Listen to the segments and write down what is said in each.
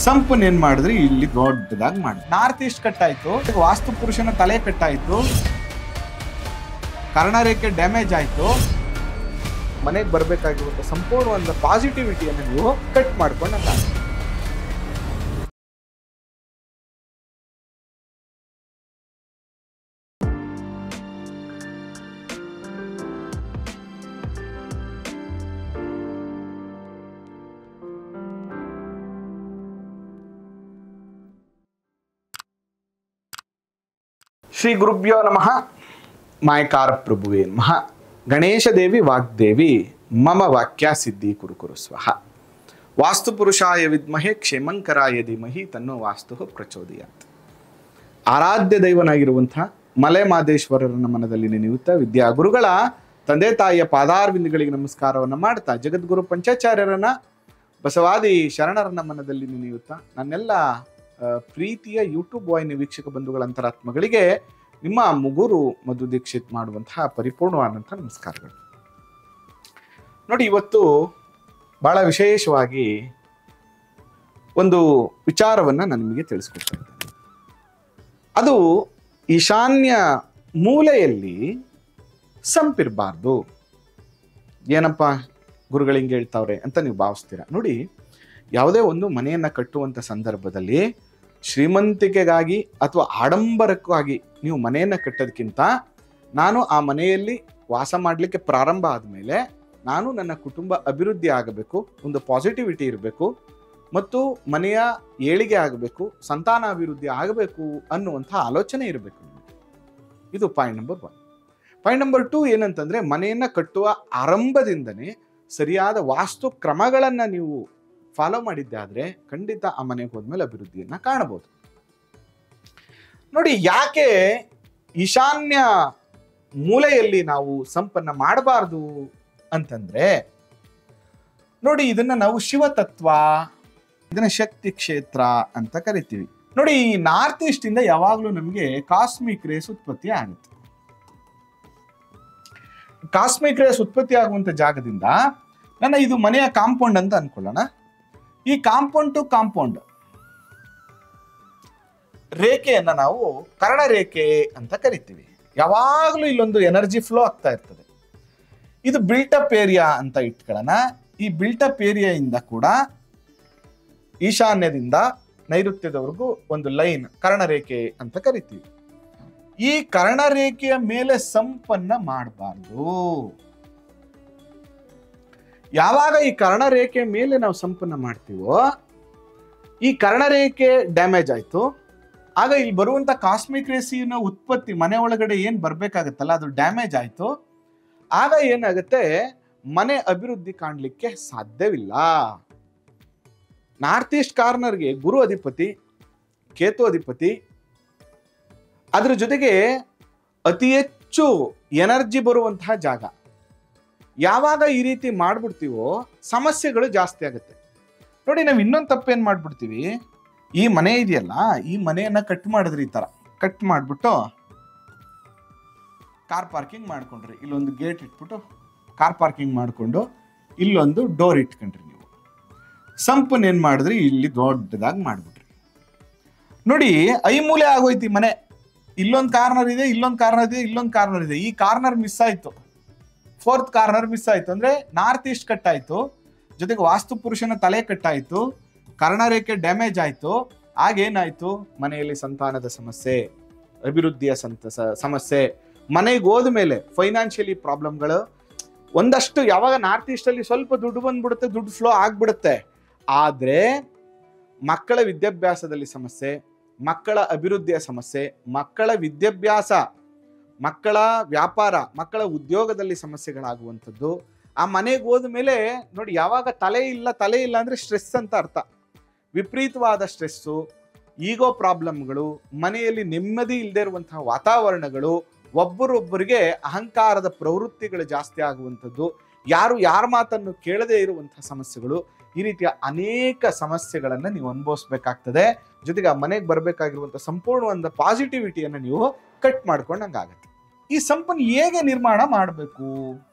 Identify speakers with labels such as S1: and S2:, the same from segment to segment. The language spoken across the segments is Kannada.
S1: ಸಂಪನ್ ಏನ್ ಮಾಡಿದ್ರಿ ಇಲ್ಲಿ ದೊಡ್ಡದಾಗಿ ಮಾಡಿ ನಾರ್ತ್ ಈಸ್ಟ್ ಕಟ್ಟಾಯ್ತು, ವಾಸ್ತು ಪುರುಷನ ತಲೆ ಕಟ್ಟಾಯ್ತು, ಕರ್ಣರೇಖೆ ಡ್ಯಾಮೇಜ್ ಆಯ್ತು. ಮನೆಗೆ ಬರ್ಬೇಕಾಗಿರುವಂತ ಸಂಪೂರ್ಣವಾದ ಪಾಸಿಟಿವಿಟಿಯನ್ನು ನೀವು ಕಟ್ ಮಾಡ್ಕೊಂಡು ಅಂತ. ಶ್ರೀ ಗುರುಭ್ಯೋ ನಮಃ. ಮಾಯಕಾರ ಪ್ರಭುವೇ ನಮಃ. ಗಣೇಶ ದೇವಿ ವಾಗ್ದೇವಿ ಮಮ ವಾಕ್ಯ ಸಿದ್ಧಿ ಕುರು ಸ್ವಹ. ವಾಸ್ತು ಪುರುಷಾಯ ವಿದ್ಮಹೆ ಕ್ಷೇಮಂಕರಾಯ ಧೀಮಹಿ ತನ್ನೋ ವಾಸ್ತು ಪ್ರಚೋದಯಾತ್. ಆರಾಧ್ಯ ದೈವನಾಗಿರುವಂತಹ ಮಲೆ ಮಾದೇಶ್ವರರನ್ನ ಮನದಲ್ಲಿ ನೆನೆಯುತ್ತಾ ವಿದ್ಯಾ ಗುರುಗಳ ತಂದೆ ತಾಯಿಯ ಪಾದಾರವಿಂದಗಳಿಗೆ ನಮಸ್ಕಾರವನ್ನು ಮಾಡ್ತಾ ಜಗದ್ಗುರು ಪಂಚಾಚಾರ್ಯರನ್ನ ಬಸವಾದಿ ಶರಣರನ್ನ ಮನದಲ್ಲಿ ನೆನೆಯುತ್ತಾ ನನ್ನೆಲ್ಲ ಪ್ರೀತಿಯ ಯೂಟ್ಯೂಬ್ ವಾಹಿನಿ ವೀಕ್ಷಕ ಬಂಧುಗಳ ಅಂತರಾತ್ಮಗಳಿಗೆ ನಿಮ್ಮ ಮುಗುರು ಮಧು ದೀಕ್ಷಿತ್ ಮಾಡುವಂತಹ ಪರಿಪೂರ್ಣವಾದಂತಹ ನಮಸ್ಕಾರಗಳು. ನೋಡಿ, ಇವತ್ತು ಬಹಳ ವಿಶೇಷವಾಗಿ ಒಂದು ವಿಚಾರವನ್ನ ನಾನು ನಿಮಗೆ ತಿಳಿಸ್ಕೊಡ್ತಾ ಇದ್ದೇನೆ. ಅದು ಈಶಾನ್ಯ ಮೂಲೆಯಲ್ಲಿ ಸಂಪಿರಬಾರ್ದು. ಏನಪ್ಪ ಗುರುಗಳು ಹಿಂಗೆ ಹೇಳ್ತಾವ್ರೆ ಅಂತ ನೀವು ಭಾವಿಸ್ತೀರಾ. ನೋಡಿ, ಯಾವುದೇ ಒಂದು ಮನೆಯನ್ನ ಕಟ್ಟುವಂತ ಸಂದರ್ಭದಲ್ಲಿ ಶ್ರೀಮಂತಿಕೆಗಾಗಿ ಅಥವಾ ಆಡಂಬರಕ್ಕಾಗಿ ನೀವು ಮನೆಯನ್ನ ಕಟ್ಟೋದಕ್ಕಿಂತ ನಾನು ಆ ಮನೆಯಲ್ಲಿ ವಾಸ ಮಾಡಲಿಕ್ಕೆ ಪ್ರಾರಂಭ ಆದಮೇಲೆ ನಾನು ನನ್ನ ಕುಟುಂಬ ಅಭಿವೃದ್ಧಿ ಆಗಬೇಕು, ಒಂದು ಪಾಸಿಟಿವಿಟಿ ಇರಬೇಕು ಮತ್ತು ಮನೆಯ ಏಳಿಗೆ ಆಗಬೇಕು, ಸಂತಾನ ಅಭಿವೃದ್ಧಿ ಆಗಬೇಕು ಅನ್ನುವಂಥ ಆಲೋಚನೆ ಇರಬೇಕು ನಿಮಗೆ. ಇದು ಪಾಯಿಂಟ್ ನಂಬರ್ 1. ಪಾಯಿಂಟ್ ನಂಬರ್ 2 ಏನಂತಂದ್ರೆ, ಮನೆಯನ್ನ ಕಟ್ಟುವ ಆರಂಭದಿಂದನೇ ಸರಿಯಾದ ವಾಸ್ತು ಕ್ರಮಗಳನ್ನು ನೀವು ಫಾಲೋ ಮಾಡಿದ್ದೆ ಆದ್ರೆ ಖಂಡಿತ ಆ ಮನೆಗೆ ಹೋದ್ಮೇಲೆ ಅಭಿವೃದ್ಧಿಯನ್ನ ಕಾಣಬಹುದು. ನೋಡಿ, ಯಾಕೆ ಈಶಾನ್ಯ ಮೂಲೆಯಲ್ಲಿ ನಾವು ಸಂಪನ್ನ ಮಾಡಬಾರ್ದು ಅಂತಂದ್ರೆ, ನೋಡಿ ಇದನ್ನ ನಾವು ಶಿವತತ್ವ, ಇದನ್ನ ಶಕ್ತಿ ಕ್ಷೇತ್ರ ಅಂತ ಕರಿತೀವಿ. ನೋಡಿ, ಈ ನಾರ್ತ್ ಈಸ್ಟ್ ಇಂದ ಯಾವಾಗ್ಲೂ ನಮಗೆ ಕಾಸ್ಮಿಕ್ ರೇಸ್ ಉತ್ಪತ್ತಿ ಆಗುತ್ತೆ. ಕಾಸ್ಮಿಕ್ ರೇಸ್ ಉತ್ಪತ್ತಿ ಆಗುವಂತ ಜಾಗದಿಂದ ನನ್ನ ಇದು ಮನೆಯ ಕಾಂಪೌಂಡ್ ಅಂತ ಅನ್ಕೊಳ್ಳೋಣ. ಈ ಕಾಂಪೌಂಡ್ ಟು ಕಾಂಪೌಂಡ್ ರೇಖೆಯನ್ನ ನಾವು ಕರ್ಣರೇಖೆ ಅಂತ ಕರಿತೀವಿ. ಯಾವಾಗಲೂ ಇಲ್ಲೊಂದು ಎನರ್ಜಿ ಫ್ಲೋ ಆಗ್ತಾ ಇರ್ತದೆ. ಇದು ಬಿಲ್ಟಪ್ ಏರಿಯಾ ಅಂತ ಇಟ್ಕೊಳ್ಳೋಣ. ಈ ಬಿಲ್ಟಪ್ ಏರಿಯಾದಿಂದ ಕೂಡ ಈಶಾನ್ಯದಿಂದ ನೈಋತ್ಯದವರೆಗೂ ಒಂದು ಲೈನ್ ಕರ್ಣರೇಖೆ ಅಂತ ಕರಿತೀವಿ. ಈ ಕರ್ಣರೇಖೆಯ ಮೇಲೆ ಸಂಪನ್ನ ಮಾಡಬಾರ್ದು. ಯಾವಾಗ ಈ ಕರ್ಣರೇಖೆ ಮೇಲೆ ನಾವು ಸಂಪನ್ನ ಮಾಡ್ತೀವೋ, ಈ ಕರ್ಣರೇಖೆ ಡ್ಯಾಮೇಜ್ ಆಯ್ತು, ಆಗ ಇಲ್ಲಿ ಬರುವಂತ ಕಾಸ್ಮಿಕ್ ರೇಸಿನ ಉತ್ಪತ್ತಿ ಮನೆ ಒಳಗಡೆ ಏನ್ ಬರ್ಬೇಕಾಗತ್ತಲ್ಲ ಅದು ಡ್ಯಾಮೇಜ್ ಆಯ್ತು. ಆಗ ಏನಾಗುತ್ತೆ, ಮನೆ ಅಭಿವೃದ್ಧಿ ಕಾಣಲಿಕ್ಕೆ ಸಾಧ್ಯವಿಲ್ಲ. ನಾರ್ತ್ ಈಸ್ಟ್ ಕಾರ್ನರ್ಗೆ ಗುರು ಅಧಿಪತಿ, ಕೇತು ಅಧಿಪತಿ, ಅದ್ರ ಜೊತೆಗೆ ಅತಿ ಹೆಚ್ಚು ಎನರ್ಜಿ ಬರುವಂತಹ ಜಾಗ. ಯಾವಾಗ ಈ ರೀತಿ ಮಾಡ್ಬಿಡ್ತೀವೋ ಸಮಸ್ಯೆಗಳು ಜಾಸ್ತಿ ಆಗುತ್ತೆ. ನೋಡಿ, ನಾವು ಇನ್ನೊಂದು ತಪ್ಪೇನ್ ಮಾಡ್ಬಿಡ್ತೀವಿ, ಈ ಮನೆ ಇದೆಯಲ್ಲ, ಈ ಮನೆಯನ್ನ ಕಟ್ ಮಾಡಿದ್ರಿ, ಈ ತರ ಕಟ್ ಮಾಡ್ಬಿಟ್ಟು ಕಾರ್ ಪಾರ್ಕಿಂಗ್ ಮಾಡ್ಕೊಂಡ್ರಿ, ಇಲ್ಲೊಂದು ಗೇಟ್ ಇಟ್ಬಿಟ್ಟು ಕಾರ್ ಪಾರ್ಕಿಂಗ್ ಮಾಡ್ಕೊಂಡು ಇಲ್ಲೊಂದು ಡೋರ್ ಇಟ್ಕೊಂಡ್ರಿ. ನೀವು ಸಂಪನ್ ಏನ್ ಮಾಡಿದ್ರಿ ಇಲ್ಲಿ ದೊಡ್ಡದಾಗಿ ಮಾಡ್ಬಿಟ್ರಿ. ನೋಡಿ, ಐಮೂಲೆ ಆಗೋಯ್ತು ಈ ಮನೆ. ಇಲ್ಲೊಂದು ಕಾರ್ನರ್ ಇದೆ, ಇಲ್ಲೊಂದು ಕಾರ್ನರ್ ಇದೆ, ಇಲ್ಲೊಂದು ಕಾರ್ನರ್ ಇದೆ. ಈ ಕಾರ್ನರ್ ಮಿಸ್ ಆಯ್ತು, 4th ಕಾರ್ನರ್ ಮಿಸ್ ಆಯ್ತು. ಅಂದ್ರೆ ನಾರ್ತ್ ಈಸ್ಟ್ ಕಟ್ಟಾಯ್ತು, ಜೊತೆಗೆ ವಾಸ್ತು ಪುರುಷನ ತಲೆ ಕಟ್ಟಾಯ್ತು, ಕರ್ಣರೇಖೆ ಡ್ಯಾಮೇಜ್ ಆಯ್ತು. ಆಗೇನಾಯ್ತು, ಮನೆಯಲ್ಲಿ ಸಂತಾನದ ಸಮಸ್ಯೆ, ಅಭಿವೃದ್ಧಿಯ ಸಮಸ್ಯೆ, ಮನೆಗೆ ಹೋದ್ಮೇಲೆ ಫೈನಾನ್ಷಿಯಲಿ ಪ್ರಾಬ್ಲಮ್ಗಳು ಒಂದಷ್ಟು. ಯಾವಾಗ ನಾರ್ತ್ ಈಸ್ಟ್ ಅಲ್ಲಿ ಸ್ವಲ್ಪ ದುಡ್ಡು ಬಂದ್ಬಿಡುತ್ತೆ, ದುಡ್ಡು ಫ್ಲೋ ಆಗ್ಬಿಡುತ್ತೆ, ಆದ್ರೆ ಮಕ್ಕಳ ವಿದ್ಯಾಭ್ಯಾಸದಲ್ಲಿ ಸಮಸ್ಯೆ, ಮಕ್ಕಳ ಅಭಿವೃದ್ಧಿಯ ಸಮಸ್ಯೆ, ಮಕ್ಕಳ ವಿದ್ಯಾಭ್ಯಾಸ, ಮಕ್ಕಳ ವ್ಯಾಪಾರ, ಮಕ್ಕಳ ಉದ್ಯೋಗದಲ್ಲಿ ಸಮಸ್ಯೆಗಳಾಗುವಂಥದ್ದು. ಆ ಮನೆಗೆ ಹೋದ ಮೇಲೆ ನೋಡಿ, ಯಾವಾಗ ತಲೆ ಇಲ್ಲ ಅಂದ್ರೆ ಸ್ಟ್ರೆಸ್ ಅಂತ ಅರ್ಥ. ವಿಪರೀತವಾದ ಸ್ಟ್ರೆಸ್ಸು, ಈಗೋ ಪ್ರಾಬ್ಲಮ್ಗಳು, ಮನೆಯಲ್ಲಿ ನೆಮ್ಮದಿ ಇಲ್ಲದೆ ಇರುವಂತಹ ವಾತಾವರಣಗಳು, ಒಬ್ಬರೊಬ್ಬರಿಗೆ ಅಹಂಕಾರದ ಪ್ರವೃತ್ತಿಗಳು ಜಾಸ್ತಿ ಆಗುವಂಥದ್ದು, ಯಾರ ಮಾತನ್ನು ಕೇಳದೇ ಇರುವಂತಹ ಸಮಸ್ಯೆಗಳು, ಈ ರೀತಿಯ ಅನೇಕ ಸಮಸ್ಯೆಗಳನ್ನ ನೀವು ಅನುಭವಿಸ್ಬೇಕಾಗ್ತದೆ. ಜೊತೆಗೆ ಆ ಮನೆಗೆ ಬರಬೇಕಾಗಿರುವಂಥ ಸಂಪೂರ್ಣವಾದ ಪಾಸಿಟಿವಿಟಿಯನ್ನು ನೀವು ಕಟ್ ಮಾಡ್ಕೊಂಡಂಗಾಗತ್ತೆ. ಈ ಸಂಪನ್ನ ಹೇಗೆ ನಿರ್ಮಾಣ ಮಾಡಬೇಕು?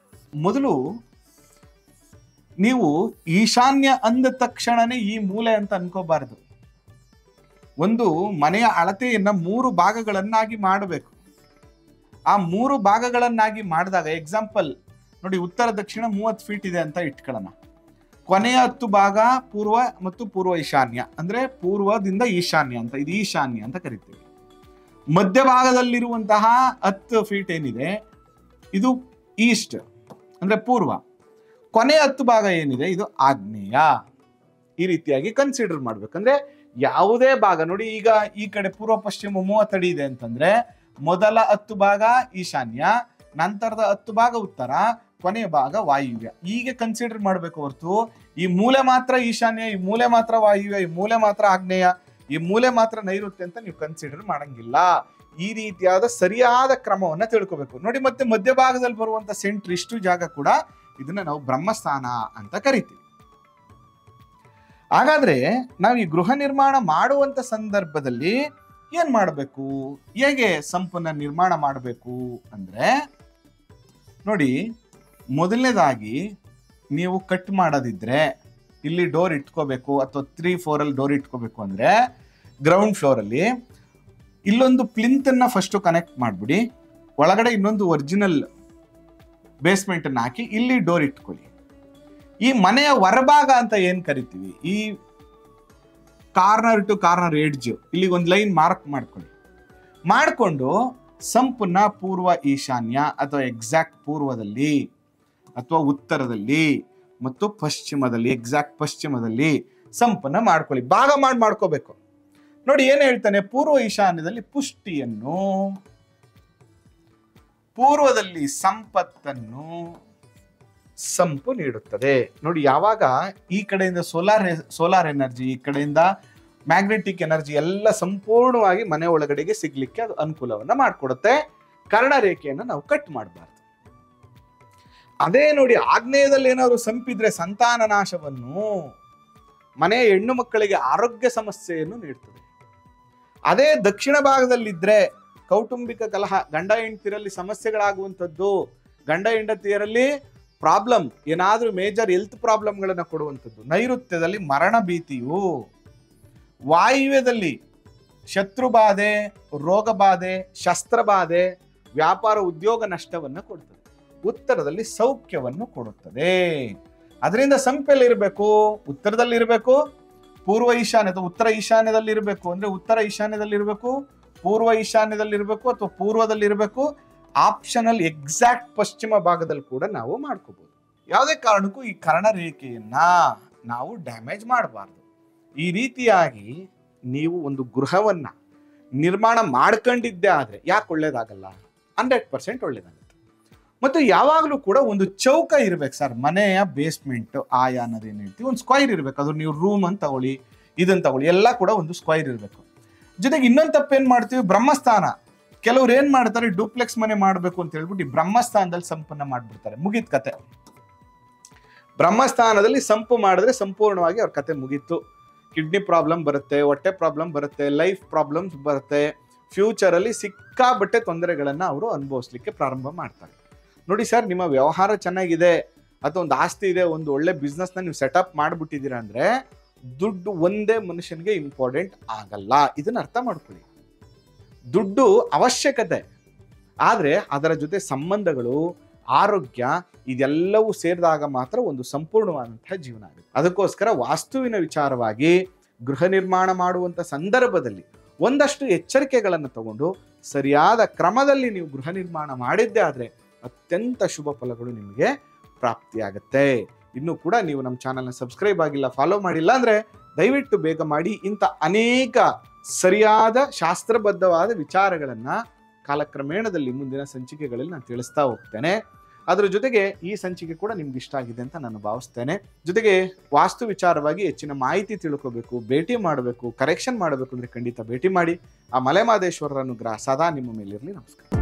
S1: ಮೊದಲು ನೀವು ಈಶಾನ್ಯ ಅಂದ ತಕ್ಷಣನೇ ಈ ಮೂಲೆ ಅಂತ ಅನ್ಕೋಬಾರದು. ಒಂದು ಮನೆಯ ಅಳತೆಯನ್ನ 3 ಭಾಗಗಳನ್ನಾಗಿ ಮಾಡಬೇಕು. ಆ 3 ಭಾಗಗಳನ್ನಾಗಿ ಮಾಡಿದಾಗ ಎಕ್ಸಾಂಪಲ್ ನೋಡಿ, ಉತ್ತರ ದಕ್ಷಿಣ 30 ಫೀಟ್ ಇದೆ ಅಂತ ಇಟ್ಕೊಳ್ಳೋಣ. ಕೊನೆಯ 10 ಭಾಗ ಪೂರ್ವ ಮತ್ತು ಪೂರ್ವ ಈಶಾನ್ಯ, ಅಂದ್ರೆ ಪೂರ್ವದಿಂದ ಈಶಾನ್ಯ ಅಂತ, ಇದು ಈಶಾನ್ಯ ಅಂತ ಕರಿತೀವಿ. ಮಧ್ಯಭಾಗದಲ್ಲಿರುವಂತಹ 10 ಫೀಟ್ ಏನಿದೆ ಇದು ಈಸ್ಟ್ ಅಂದ್ರೆ ಪೂರ್ವ. ಕೊನೆಯ 10 ಭಾಗ ಏನಿದೆ ಇದು ಆಗ್ನೇಯ. ಈ ರೀತಿಯಾಗಿ ಕನ್ಸಿಡರ್ ಮಾಡ್ಬೇಕಂದ್ರೆ ಯಾವುದೇ ಭಾಗ ನೋಡಿ, ಈಗ ಈ ಕಡೆ ಪೂರ್ವ ಪಶ್ಚಿಮ 30 ಅಡಿ ಇದೆ ಅಂತಂದ್ರೆ ಮೊದಲ 10 ಭಾಗ ಈಶಾನ್ಯ, ನಂತರದ 10 ಭಾಗ ಉತ್ತರ, ಕೊನೆಯ ಭಾಗ ವಾಯುವ್ಯ. ಹೀಗೆ ಕನ್ಸಿಡರ್ ಮಾಡ್ಬೇಕು ಹೊರತು ಈ ಮೂಲೆ ಮಾತ್ರ ಈಶಾನ್ಯ, ಈ ಮೂಲೆ ಮಾತ್ರ ವಾಯುವ್ಯ, ಈ ಮೂಲೆ ಮಾತ್ರ ಆಗ್ನೇಯ, ಈ ಮೂಲೆ ಮಾತ್ರ ನೈಋತ್ಯ ಅಂತ ನೀವು ಕನ್ಸಿಡರ್ ಮಾಡಂಗಿಲ್ಲ. ಈ ರೀತಿಯಾದ ಸರಿಯಾದ ಕ್ರಮವನ್ನ ತಿಳ್ಕೋಬೇಕು ನೋಡಿ. ಮತ್ತೆ ಮಧ್ಯಭಾಗದಲ್ಲಿ ಬರುವಂತ ಸೆಂಟ್ರ್ ಇಷ್ಟು ಜಾಗ ಕೂಡ ಇದನ್ನ ನಾವು ಬ್ರಹ್ಮಸ್ಥಾನ ಅಂತ ಕರಿತೀವಿ. ಹಾಗಾದ್ರೆ ನಾವು ಈ ಗೃಹ ನಿರ್ಮಾಣ ಮಾಡುವಂತ ಸಂದರ್ಭದಲ್ಲಿ ಏನ್ ಮಾಡಬೇಕು, ಹೇಗೆ ಸಂಪನ್ನ ನಿರ್ಮಾಣ ಮಾಡಬೇಕು ಅಂದ್ರೆ ನೋಡಿ, ಮೊದಲನೇದಾಗಿ ನೀವು ಕಟ್ ಮಾಡೋದಿದ್ರೆ ಇಲ್ಲಿ ಡೋರ್ ಇಟ್ಕೋಬೇಕು ಅಥವಾ 3-4 ಅಲ್ಲಿ ಡೋರ್ ಇಟ್ಕೋಬೇಕು ಅಂದ್ರೆ ಗ್ರೌಂಡ್ ಫ್ಲೋರ್ ಅಲ್ಲಿ ಇಲ್ಲೊಂದು ಪ್ಲಿಂತ್ ಅನ್ನ ಫಸ್ಟ್ ಕನೆಕ್ಟ್ ಮಾಡ್ಬಿಡಿ, ಒಳಗಡೆ ಇನ್ನೊಂದು ಒರಿಜಿನಲ್ ಬೇಸ್ಮೆಂಟ್ ಅನ್ನ ಹಾಕಿ ಇಲ್ಲಿ ಡೋರ್ ಇಟ್ಕೊಳ್ಳಿ. ಈ ಮನೆಯ ಹೊರಭಾಗ ಅಂತ ಏನ್ ಕರಿತೀವಿ, ಈ ಕಾರ್ನರ್ ಟು ಕಾರ್ನರ್ ಎಡ್ಜ್ ಇಲ್ಲಿಗೆ ಒಂದು ಲೈನ್ ಮಾರ್ಕ್ ಮಾಡ್ಕೊಳ್ಳಿ. ಮಾಡಿಕೊಂಡು ಸಂಪನ್ನ ಪೂರ್ವ ಈಶಾನ್ಯ ಅಥವಾ ಎಕ್ಸಾಕ್ಟ್ ಪೂರ್ವದಲ್ಲಿ ಅಥವಾ ಉತ್ತರದಲ್ಲಿ ಮತ್ತು ಪಶ್ಚಿಮದಲ್ಲಿ, ಎಕ್ಸಾಕ್ಟ್ ಪಶ್ಚಿಮದಲ್ಲಿ ಸಂಪನ್ನ ಮಾಡ್ಕೊಳ್ಳಿ. ಭಾಗ ಮಾಡ್ಕೋಬೇಕು ನೋಡಿ. ಏನ್ ಹೇಳ್ತಾನೆ, ಪೂರ್ವ ಈಶಾನ್ಯದಲ್ಲಿ ಪುಷ್ಟಿಯನ್ನು, ಪೂರ್ವದಲ್ಲಿ ಸಂಪತ್ತನ್ನು ಸಂಪು ನೀಡುತ್ತದೆ. ನೋಡಿ, ಯಾವಾಗ ಈ ಕಡೆಯಿಂದ ಸೋಲಾರ್ ಎನರ್ಜಿ, ಈ ಕಡೆಯಿಂದ ಮ್ಯಾಗ್ನೆಟಿಕ್ ಎನರ್ಜಿ ಎಲ್ಲ ಸಂಪೂರ್ಣವಾಗಿ ಮನೆ ಒಳಗಡೆಗೆ ಸಿಗ್ಲಿಕ್ಕೆ ಅದು ಅನುಕೂಲವನ್ನ ಮಾಡಿಕೊಡುತ್ತೆ. ಕರ್ಣರೇಖೆಯನ್ನು ನಾವು ಕಟ್ ಮಾಡಬಾರ್ದು. ಅದೇ ನೋಡಿ, ಆಗ್ನೇಯದಲ್ಲಿ ಏನಾದ್ರು ಸಂಪಿದ್ರೆ ಸಂತಾನ ನಾಶವನ್ನು, ಮನೆಯ ಹೆಣ್ಣು ಮಕ್ಕಳಿಗೆ ಆರೋಗ್ಯ ಸಮಸ್ಯೆಯನ್ನು ನೀಡ್ತದೆ. ಅದೇ ದಕ್ಷಿಣ ಭಾಗದಲ್ಲಿದ್ರೆ ಕೌಟುಂಬಿಕ ಕಲಹ, ಗಂಡ ಹೆಂಡತಿರಲ್ಲಿ ಸಮಸ್ಯೆಗಳಾಗುವಂಥದ್ದು, ಗಂಡ ಹೆಂಡತಿಯರಲ್ಲಿ ಪ್ರಾಬ್ಲಮ್, ಏನಾದ್ರೂ ಮೇಜರ್ ಹೆಲ್ತ್ ಪ್ರಾಬ್ಲಮ್ಗಳನ್ನ ಕೊಡುವಂಥದ್ದು. ನೈಋತ್ಯದಲ್ಲಿ ಮರಣ ಭೀತಿಯು, ವಾಯುವ್ಯದಲ್ಲಿ ಶತ್ರುಬಾಧೆ, ರೋಗ ಬಾಧೆ, ಶಸ್ತ್ರಬಾಧೆ, ವ್ಯಾಪಾರ ಉದ್ಯೋಗ ನಷ್ಟವನ್ನ ಕೊಡ್ತದೆ. ಉತ್ತರದಲ್ಲಿ ಸೌಖ್ಯವನ್ನು ಕೊಡುತ್ತದೆ. ಅದರಿಂದ ಸಂಪೆಲ್ಲಿ ಇರಬೇಕು, ಉತ್ತರದಲ್ಲಿ ಇರಬೇಕು, ಪೂರ್ವ ಈಶಾನ್ಯ ಅಥವಾ ಉತ್ತರ ಈಶಾನ್ಯದಲ್ಲಿ ಇರಬೇಕು ಅಂದ್ರೆ ಉತ್ತರ ಈಶಾನ್ಯದಲ್ಲಿ ಇರಬೇಕು, ಪೂರ್ವ ಈಶಾನ್ಯದಲ್ಲಿ ಇರಬೇಕು ಅಥವಾ ಪೂರ್ವದಲ್ಲಿ ಇರಬೇಕು. ಆಪ್ಷನಲ್ ಎಕ್ಸಾಕ್ಟ್ ಪಶ್ಚಿಮ ಭಾಗದಲ್ಲಿ ಕೂಡ ನಾವು ಮಾಡ್ಕೋಬಹುದು. ಯಾವುದೇ ಕಾರಣಕ್ಕೂ ಈ ಕರ್ಣರೇಖೆಯನ್ನ ನಾವು ಡ್ಯಾಮೇಜ್ ಮಾಡಬಾರ್ದು. ಈ ರೀತಿಯಾಗಿ ನೀವು ಒಂದು ಗೃಹವನ್ನ ನಿರ್ಮಾಣ ಮಾಡ್ಕೊಂಡಿದ್ದೇ ಆದ್ರೆ ಯಾಕೆ ಒಳ್ಳೇದಾಗಲ್ಲ, 100% ಒಳ್ಳೇದಾಗುತ್ತೆ. ಮತ್ತು ಯಾವಾಗಲೂ ಕೂಡ ಒಂದು ಚೌಕ ಇರ್ಬೇಕು ಸರ್. ಮನೆಯ ಬೇಸ್ಮೆಂಟ್ ಆಯಾ ಅನ್ನೋದೇನು ಹೇಳ್ತೀವಿ, ಒಂದು ಸ್ಕ್ವೈರ್ ಇರ್ಬೇಕು. ಅದು ನೀವು ರೂಮ್ ಅಂತ ತಗೊಳ್ಳಿ, ಇದನ್ನ ತಗೊಳ್ಳಿ, ಎಲ್ಲ ಕೂಡ ಒಂದು ಸ್ಕ್ವೈರ್ ಇರಬೇಕು. ಜೊತೆಗೆ ಇನ್ನೊಂದು ತಪ್ಪೇನ್ ಮಾಡ್ತೀವಿ, ಬ್ರಹ್ಮಸ್ಥಾನ. ಕೆಲವ್ರು ಏನ್ ಮಾಡ್ತಾರೆ, ಡೂಪ್ಲೆಕ್ಸ್ ಮನೆ ಮಾಡ್ಬೇಕು ಅಂತ ಹೇಳ್ಬಿಟ್ಟು ಈ ಬ್ರಹ್ಮಸ್ಥಾನದಲ್ಲಿ ಸಂಪನ್ನ ಮಾಡ್ಬಿಡ್ತಾರೆ. ಮುಗೀತ್ ಕತೆ. ಬ್ರಹ್ಮಸ್ಥಾನದಲ್ಲಿ ಸಂಪು ಮಾಡಿದ್ರೆ ಸಂಪೂರ್ಣವಾಗಿ ಅವ್ರ ಕತೆ ಮುಗೀತು. ಕಿಡ್ನಿ ಪ್ರಾಬ್ಲಮ್ ಬರುತ್ತೆ, ಹೊಟ್ಟೆ ಪ್ರಾಬ್ಲಮ್ ಬರುತ್ತೆ, ಲೈಫ್ ಪ್ರಾಬ್ಲಮ್ಸ್ ಬರುತ್ತೆ. ಫ್ಯೂಚರ್ ಅಲ್ಲಿ ಸಿಕ್ಕಾಬಟ್ಟೆ ತೊಂದರೆಗಳನ್ನ ಅವರು ಅನುಭವಿಸ್ಲಿಕ್ಕೆ ಪ್ರಾರಂಭ ಮಾಡ್ತಾರೆ. ನೋಡಿ ಸರ್, ನಿಮ್ಮ ವ್ಯವಹಾರ ಚೆನ್ನಾಗಿದೆ ಅಥವಾ ಒಂದು ಆಸ್ತಿ ಇದೆ, ಒಂದು ಒಳ್ಳೆ ಬಿಸ್ನೆಸ್ ನ ನೀವು ಸೆಟಪ್ ಮಾಡ್ಬಿಟ್ಟಿದ್ದೀರಾ ಅಂದ್ರೆ ದುಡ್ಡು ಒಂದೇ ಮನುಷ್ಯನಿಗೆ ಇಂಪಾರ್ಟೆಂಟ್ ಆಗಲ್ಲ. ಇದನ್ನ ಅರ್ಥ ಮಾಡ್ಕೊಳ್ಳಿ. ದುಡ್ಡು ಅವಶ್ಯಕತೆ, ಆದ್ರೆ ಅದರ ಜೊತೆ ಸಂಬಂಧಗಳು, ಆರೋಗ್ಯ ಇದೆಲ್ಲವೂ ಸೇರಿದಾಗ ಮಾತ್ರ ಒಂದು ಸಂಪೂರ್ಣವಾದಂತಹ ಜೀವನ ಆಗುತ್ತೆ. ಅದಕ್ಕೋಸ್ಕರ ವಾಸ್ತುವಿನ ವಿಚಾರವಾಗಿ ಗೃಹ ನಿರ್ಮಾಣ ಮಾಡುವಂತ ಸಂದರ್ಭದಲ್ಲಿ ಒಂದಷ್ಟು ಎಚ್ಚರಿಕೆಗಳನ್ನು ತಗೊಂಡು ಸರಿಯಾದ ಕ್ರಮದಲ್ಲಿ ನೀವು ಗೃಹ ನಿರ್ಮಾಣ ಮಾಡಿದ್ದೇ ಆದ್ರೆ ಅತ್ಯಂತ ಶುಭ ಫಲಗಳು ನಿಮಗೆ ಪ್ರಾಪ್ತಿಯಾಗುತ್ತೆ. ಇನ್ನೂ ಕೂಡ ನೀವು ನಮ್ಮ ಚಾನಲ್ನ ಸಬ್ಸ್ಕ್ರೈಬ್ ಆಗಿಲ್ಲ, ಫಾಲೋ ಮಾಡಿಲ್ಲ ಅಂದ್ರೆ ದಯವಿಟ್ಟು ಬೇಗ ಮಾಡಿ. ಇಂಥ ಅನೇಕ ಸರಿಯಾದ ಶಾಸ್ತ್ರಬದ್ಧವಾದ ವಿಚಾರಗಳನ್ನ ಕಾಲಕ್ರಮೇಣದಲ್ಲಿ ಮುಂದಿನ ಸಂಚಿಕೆಗಳಲ್ಲಿ ನಾನು ತಿಳಿಸ್ತಾ ಹೋಗ್ತೇನೆ. ಅದರ ಜೊತೆಗೆ ಈ ಸಂಚಿಕೆ ಕೂಡ ನಿಮ್ಗೆ ಇಷ್ಟ ಆಗಿದೆ ಅಂತ ನಾನು ಭಾವಿಸ್ತೇನೆ. ಜೊತೆಗೆ ವಾಸ್ತು ವಿಚಾರವಾಗಿ ಹೆಚ್ಚಿನ ಮಾಹಿತಿ ತಿಳ್ಕೋಬೇಕು, ಭೇಟಿ ಮಾಡಬೇಕು, ಕರೆಕ್ಷನ್ ಮಾಡಬೇಕು ಅಂದ್ರೆ ಖಂಡಿತ ಭೇಟಿ ಮಾಡಿ. ಆ ಮಲೆಮಹದೇಶ್ವರರ ಅನುಗ್ರಹ ಸದಾ ನಿಮ್ಮ ಮೇಲಿರಲಿ. ನಮಸ್ಕಾರ.